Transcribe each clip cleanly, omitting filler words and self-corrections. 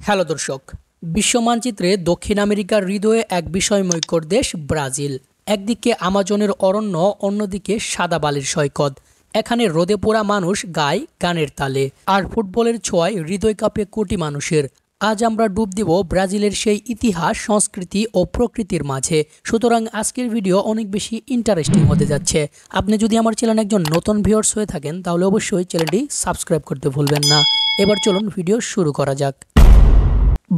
Hello দর্শক, বিশ্ব মানচিত্রে দক্ষিণ আমেরিকার হৃদয়ে এক বিস্ময়কর দেশ ব্রাজিল। একদিকে আমাজনের অরণ্য, অন্যদিকে সাদা বালির সৈকত। এখানে রোদে পোড়া মানুষ গায় গানের তালে, আর ফুটবলের ছোঁয়ায় হৃদয় কাঁপে কোটি মানুষের। আজ আমরা ডুব দিব ব্রাজিলের সেই ইতিহাস, সংস্কৃতি ও প্রকৃতির মাঝে। সুতরাং আজকের ভিডিও অনেক বেশি ইন্টারেস্টিং হতে যাচ্ছে। আপনি যদি আমার চ্যানেলে একজন নতুন ভিউয়ার্স হয়ে থাকেন তাহলে অবশ্যই চ্যানেলটি সাবস্ক্রাইব করতে ভুলবেন না। এবার চলুন ভিডিও শুরু করা যাক।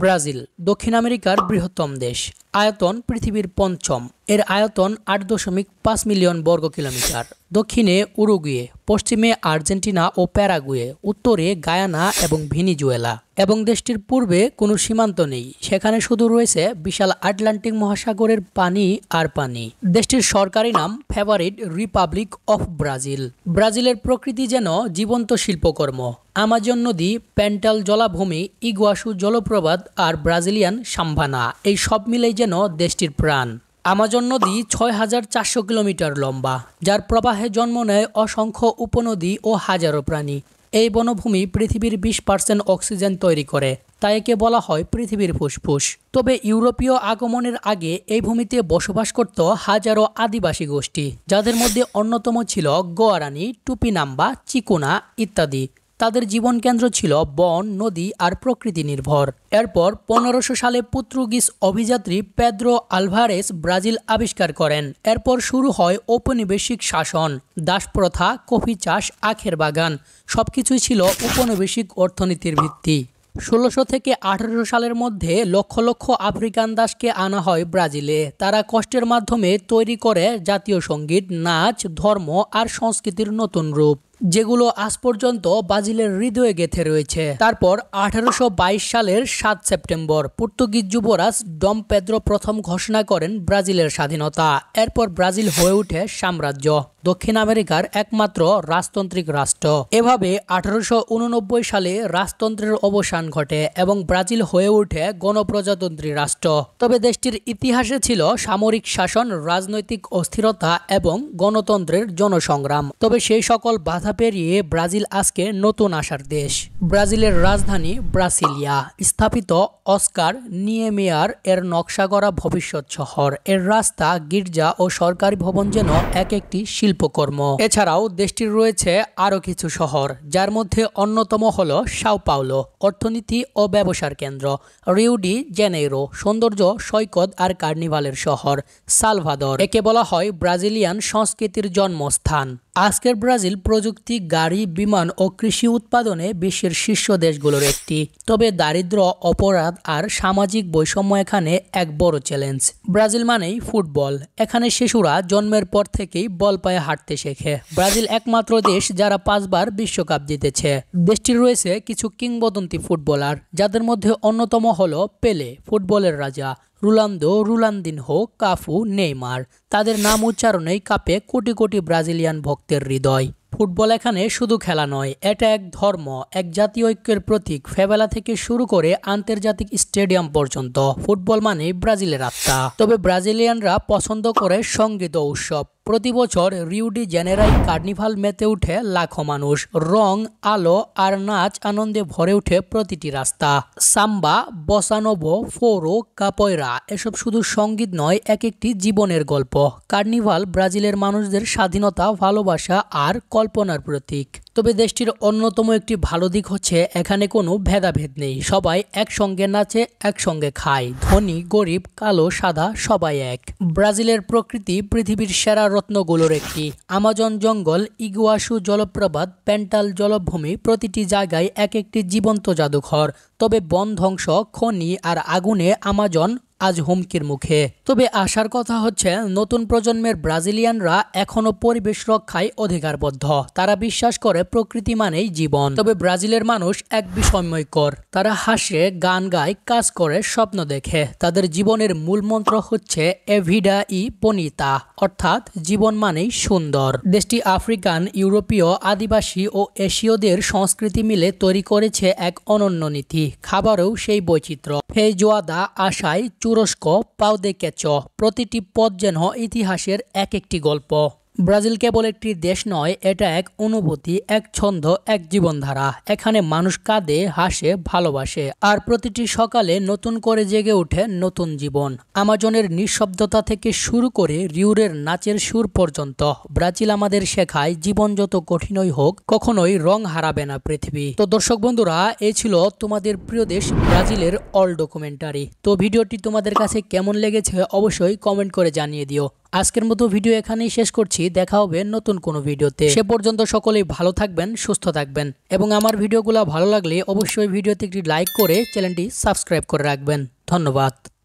ব্রাজিল দক্ষিণ আমেরিকার বৃহত্তম দেশ। আয়তন পৃথিবীর পঞ্চম। এর আয়তন ৮.৫ মিলিয়ন বর্গ কিলোমিটার। দক্ষিণে উরুগুয়ে, পশ্চিমে আর্জেন্টিনা ও প্যারাগুয়ে, উত্তরে গায়ানা এবং ভেনিজুয়েলা। এবং দেশটির পূর্বে কোনো সীমান্ত নেই, সেখানে শুধু রয়েছে বিশাল আটলান্টিক মহাসাগরের পানি আর পানি। দেশটির সরকারি নাম ফেভারিট রিপাবলিক অফ ব্রাজিল। ব্রাজিলের প্রকৃতি যেন জীবন্ত শিল্পকর্ম। আমাজন নদী, প্যান্টাল জলাভূমি, ইগুয়াসু জলপ্রপাত আর ব্রাজিলিয়ান সাম্ভানা, এই সব মিলেই যেন দেশটির প্রাণ। আমাজন নদী ৬,৪০০ কিলোমিটার লম্বা, যার প্রবাহে জন্ম নেয় অসংখ্য উপনদী ও হাজারো প্রাণী। এই বনভূমি পৃথিবীর ২০% অক্সিজেন তৈরি করে, তাই একে বলা হয় পৃথিবীর ফুসফুস। তবে ইউরোপীয় আগমনের আগে এই ভূমিতে বসবাস করত হাজারো আদিবাসী গোষ্ঠী, যাদের মধ্যে অন্যতম ছিল গোয়ারানি, টুপিনাম্বা, চিকুনা ইত্যাদি। তাদের জীবন কেন্দ্র ছিল বন, নদী আর প্রকৃতি নির্ভর। এরপর ১৫০০ সালে পর্তুগিজ অভিযাত্রী পেদ্রো আলভারেস ব্রাজিল আবিষ্কার করেন। এরপর শুরু হয় ঔপনিবেশিক শাসন, দাসপ্রথা, কফি চাষ, আখের বাগান, সবকিছুই ছিল ঔপনিবেশিক অর্থনীতির ভিত্তি। ১৬০০ থেকে ১৮০০ সালের মধ্যে লক্ষ লক্ষ আফ্রিকান দাসকে আনা হয় ব্রাজিলে। তারা কষ্টের মাধ্যমে তৈরি করে জাতীয় সঙ্গীত, নাচ, ধর্ম আর সংস্কৃতির নতুন রূপ, যেগুলো আজ পর্যন্ত ব্রাজিলের হৃদয়ে গেঁথে রয়েছে। তারপর ১৮২২ সালের ৭ সেপ্টেম্বর পর্তুগিজ যুবরাজ ডম পেদ্রো প্রথম ঘোষণা করেন ব্রাজিলের স্বাধীনতা। এরপর ব্রাজিল হয়ে ওঠে সাম্রাজ্য, দক্ষিণ আমেরিকার একমাত্র রাজতান্ত্রিক রাষ্ট্র। এভাবে ১৮৮৯ সালে রাজতন্ত্রের অবসান ঘটে এবং ব্রাজিল হয়ে ওঠে গণপ্রজাতন্ত্রী রাষ্ট্র। তবে দেশটির ইতিহাসে ছিল সামরিক শাসন, রাজনৈতিক অস্থিরতা এবং গণতন্ত্রের জনসংগ্রাম। তবে সেই সকল বাধা পেরিয়ে ব্রাজিল আজকে নতুন আশার দেশ। ব্রাজিলের রাজধানী ব্রাসিলিয়া, স্থাপিত অস্কার নিয়েমেয়ার এর নকশা করা ভবিষ্যৎ শহর। এর রাস্তা, গির্জা ও সরকারি ভবন যেন এক একটি শিল্পকর্ম। এছাড়াও দেশটির রয়েছে আরও কিছু শহর, যার মধ্যে অন্যতম হল সাও পাওলো, অর্থনীতি ও ব্যবসার কেন্দ্র; রিও ডি জেনেইরো, সৌন্দর্য, সৈকত আর কার্নিভালের শহর; সালভাদর, একে বলা হয় ব্রাজিলিয়ান সংস্কৃতির জন্মস্থান। আজকের ব্রাজিল প্রযুক্তি, গাড়ি, বিমান ও কৃষি উৎপাদনে বিশ্বের শীর্ষ দেশগুলোর একটি। তবে দারিদ্র্য, অপরাধ আর সামাজিক বৈষম্য এখানে এক বড় চ্যালেঞ্জ। ব্রাজিল মানেই ফুটবল। এখানে শিশুরা জন্মের পর থেকেই বল পায়ে হাঁটতে শেখে। ব্রাজিল একমাত্র দেশ যারা ৫ বার বিশ্বকাপ জিতেছে। দেশটির রয়েছে কিছু কিংবদন্তি ফুটবলার, যাদের মধ্যে অন্যতম হল পেলে, ফুটবলের রাজা; রোনালদো, রোনালদিনহো, কাফু, নেইমার। তাদের নাম উচ্চারণেই কাঁপে কোটি কোটি ব্রাজিলিয়ান ভক্তের হৃদয়। ফুটবল এখানে শুধু খেলা নয়, এটা এক ধর্ম, এক জাতীয় ঐক্যের প্রতীক। ফেভেলা থেকে শুরু করে আন্তর্জাতিক স্টেডিয়াম পর্যন্ত ফুটবল মানে ব্রাজিলের আত্মা। তবে ব্রাজিলিয়ানরা পছন্দ করে সঙ্গীত ও উৎসব। প্রতি বছর রিও ডি জেনেরাই কার্নিভাল মেতে উঠে লাখো মানুষ। রং, আলো আর নাচ আনন্দে ভরে উঠে প্রতিটি রাস্তা। সাম্বা, বসানোভো, ফোরো, কাপয়রা, এসব শুধু সঙ্গীত নয়, এক একটি জীবনের গল্প। কার্নিভাল ব্রাজিলের মানুষদের স্বাধীনতা, ভালোবাসা আর কল্পনার প্রতীক। তবে দেশটির অন্যতম একটি ভালো দিক হচ্ছে এখানে কোনো ভেদাভেদ নেই। সবাই একসঙ্গে নাচে, একসঙ্গে খায়। ধনী, গরিব, কালো, সাদা, সবাই এক। ব্রাজিলের প্রকৃতি পৃথিবীর সেরা রত্নগুলোর একটি। আমাজন জঙ্গল, ইগুয়াসু জলপ্রপাত, প্যান্টাল জলভূমি, প্রতিটি জায়গায় এক একটি জীবন্ত জাদুঘর। তবে বন ধ্বংস, খনি আর আগুনে আমাজন আজ হুমকির মুখে। তবে আশার কথা হচ্ছে নতুন প্রজন্মের ব্রাজিলিয়ানরা এখনো পরিবেশ রক্ষায় অধিকারবদ্ধ। তারা বিশ্বাস করে প্রকৃতি মানেই জীবন। তবে ব্রাজিলের মানুষ এক বিস্ময়কর। তারা হাসে, গান গায়, কাজ করে, স্বপ্ন দেখে। তাদের জীবনের মূল মন্ত্র হচ্ছে এভিডা ই বনিতা, অর্থাৎ জীবন মানেই সুন্দর। দেশটি আফ্রিকান, ইউরোপীয়, আদিবাসী ও এশীয়দের সংস্কৃতি মিলে তৈরি করেছে এক অনন্য নীতি। খাবারেও সেই বৈচিত্র্য। ফেইজোয়াদা, আশাই, তুরস্ক, পাও দে কেচ, প্রতিটি পদ যেন ইতিহাসের এক একটি গল্প। ব্রাজিল কেবল একটি দেশ নয়, এটা এক অনুভূতি, এক ছন্দ, এক জীবনধারা। এখানে মানুষ কাঁদে, হাসে, ভালোবাসে, আর প্রতিটি সকালে নতুন করে জেগে ওঠে নতুন জীবন। আমাজনের নিঃশব্দতা থেকে শুরু করে রিউরের নাচের সুর পর্যন্ত ব্রাজিল আমাদের শেখায় জীবন যত কঠিনই হোক কখনোই রং হারাবে না পৃথিবী। তো দর্শক বন্ধুরা, এই ছিল তোমাদের প্রিয় দেশ ব্রাজিলের অল ডকুমেন্টারি। তো ভিডিওটি তোমাদের কাছে কেমন লেগেছে অবশ্যই কমেন্ট করে জানিয়ে দিও। আজকের মতো ভিডিও এখানেই শেষ করছি। দেখা হবে নতুন কোনো ভিডিওতে। সে পর্যন্ত সকলেই ভালো থাকবেন, সুস্থ থাকবেন, এবং আমার ভিডিওগুলো ভালো লাগলে অবশ্যই ভিডিওতে একটি লাইক করে চ্যানেলটি সাবস্ক্রাইব করে রাখবেন। ধন্যবাদ।